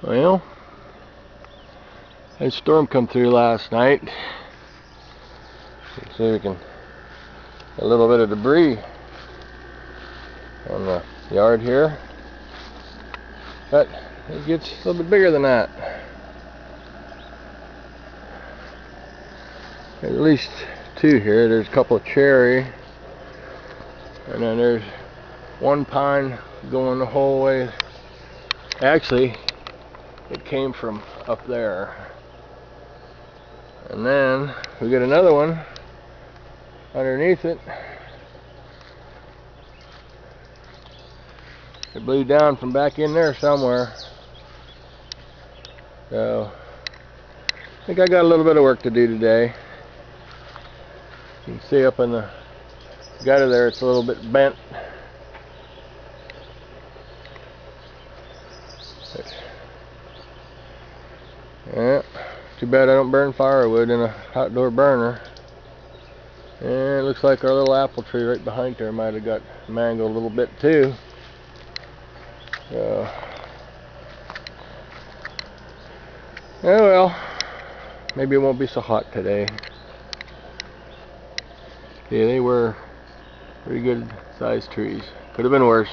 Well, a storm come through last night. See if we can a little bit of debris on the yard here, but it gets a little bit bigger than that. At least two here. There's a couple of cherry, and then there's one pine going the whole way. Actually, it came from up there, and then we got another one underneath it. It blew down from back in there somewhere. So I think I got a little bit of work to do today. You can see up in the gutter there, it's a little bit bent. Yeah, too bad I don't burn firewood in a outdoor burner. And it looks like our little apple tree right behind there might have got mangled a little bit too. So, oh well, maybe it won't be so hot today. Yeah, they were pretty good sized trees. Could have been worse.